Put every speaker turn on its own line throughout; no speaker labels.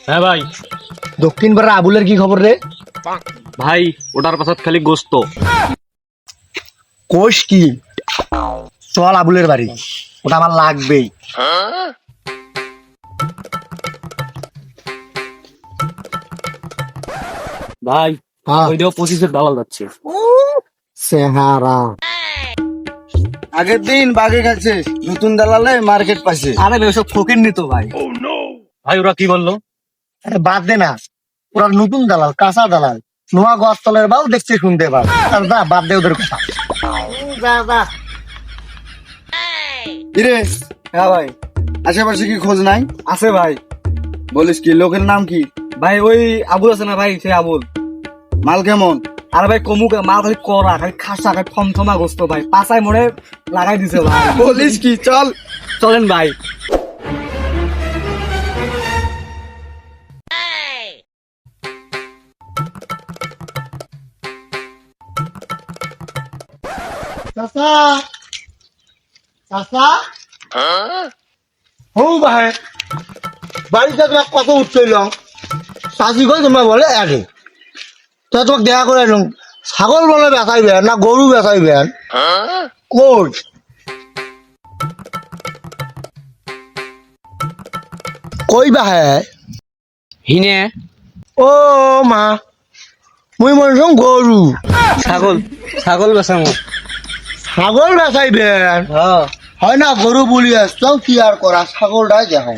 হ্যাঁ ভাই।
দক্ষিণ পাড়া আবুলের কি খবর রে?
ভাই ওটার পাশাত খালি গোস্ত।
কোষ কি? চল আবুলের বাড়ি, ওটা আমার লাগবেই।
ভাই ওইটাও 25-এর দালাল যাচ্ছে।
চেহারা
আগের দিন বাগে গেছে, নতুন দালালে মার্কেট পাইছে।
আরে ওসব ফকির নিত ভাই।
ভাই ওরা কি বললো?
আরে বাদ দে না, ওরা নতুন দালাল, কাঁচা দালাল, নোয়া গছ তলের বাল দেখতে শুনতে পার। আর যা বাদ দে ওদের কথা। যা যা।
কিরে? হ্যাঁ ভাই, আশেপাশে কি খোঁজ নাই?
আছে ভাই।
বলিস কি? লোকের নাম কি?
ভাই ওই আবুল আছে না ভাই, সেই আবুল।
মাল কেমন?
আর ভাই কমুক মাল খালি করা, খালি খাসা, খালি থমথমা গোস্ত ভাই, পাছায় মনে লাগাই দিছে ভাই।
বলিস কি? চল
চলেন ভাই। চাচা চাচা ও ভাই, বাড়িতে তোমার কত উঠছিলাম, চাষি করে তোমরা বলে আগে তো তোমাকে দেখা করে এলাম। ছাগল বলে বেচাইবেন না গরু বেচাইবেন? কই কই বা হ্যাঁ
হিনে
ও মা, মুই মনে করলাম গরু।
ছাগল, ছাগল বেচামো।
ছাগল বেচাইবেন? হয় না, গরু বলি আসতাম, কি আর করা, ছাগলটাই দেখো।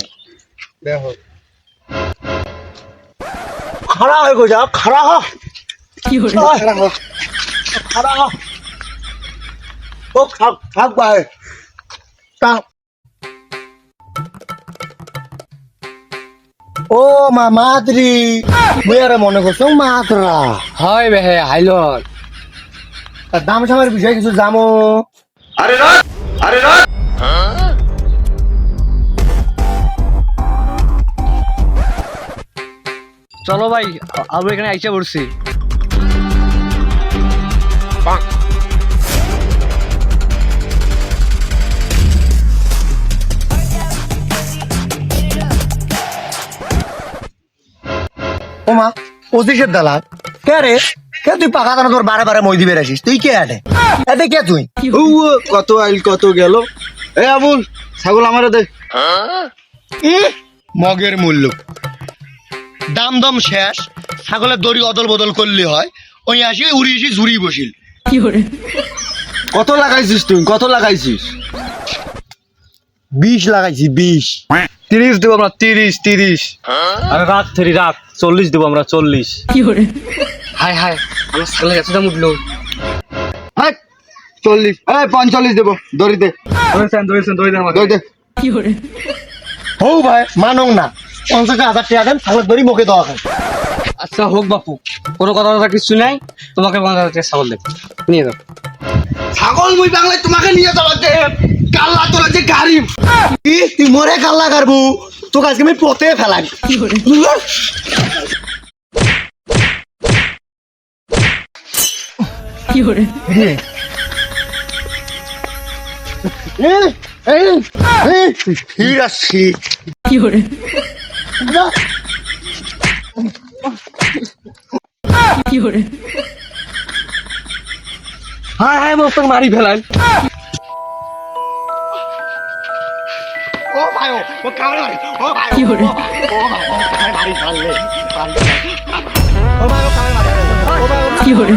দেখো খাড়া হয়ে গো, যাও খাড়া হ, খাড়া হ। ও থাক থাক ভাই, ও মা মাদ্রি, মুই আরে মনে করছো মাত্রা।
হয় বেহে হাইলট।
দাম সামের বিষয়ে কিছু জামো?
আরে রাত, আরে রাত।
চলো ভাই, আমরা এখানে আইসা পড়ছি।
ও মা, 25-এর দালাল কে রে? কে তুই পাকা দানা তোর বারে বারে মই দিবে আসিস? তুই কে আটে এতে কে তুই?
ও কত আইল কত গেল। এ আবুল, ছাগল আমারে দে।
মগের মূল্য দাম দম শেষ, ছাগলের দড়ি অদল বদল করলে হয়। ওই আসি উড়ি এসি ঝুড়ি বসিল।
কত লাগাইছিস তুই? কত লাগাইছিস?
20 লাগাইছি, 20।
30 দেবো আমরা, 30। আরে রাত থেরি রাত, 40 দেবো আমরা, 40। হাই হাই, আমার ছাগলের এত দাম উঠলো।
40, 45 দেবো। দড়ি দে,
ধরেছেন দড়ি দেন
দড়ি দে।
হো ভাই মানং না, 50,000 টাকা দেন, ছাগলের দড়ি মুখে দেওয়া হয়।
আচ্ছা হোক বাপু, কোনো কথা কিছু নাই, তোমাকে 50,000 টাকা ছাগল দেব, নিয়ে যাও।
ছাগল মুই বাংলায় তোমাকে নিয়ে যাওয়া দে। কাল্লা তোরা যে গারিব।
কি তুই মরে কাল্লা কারবু? তোকে আজকে আমি পথে ফেলাই। ঠিক আছে।
হাই হাই, মস্ত মারি ফেলান।
ও ভাই, ও কামড়ে মারি, ও ভাই, ও ভাই, ও কামড়ে মারি, ও ভাই, ও কামড়ে মারি।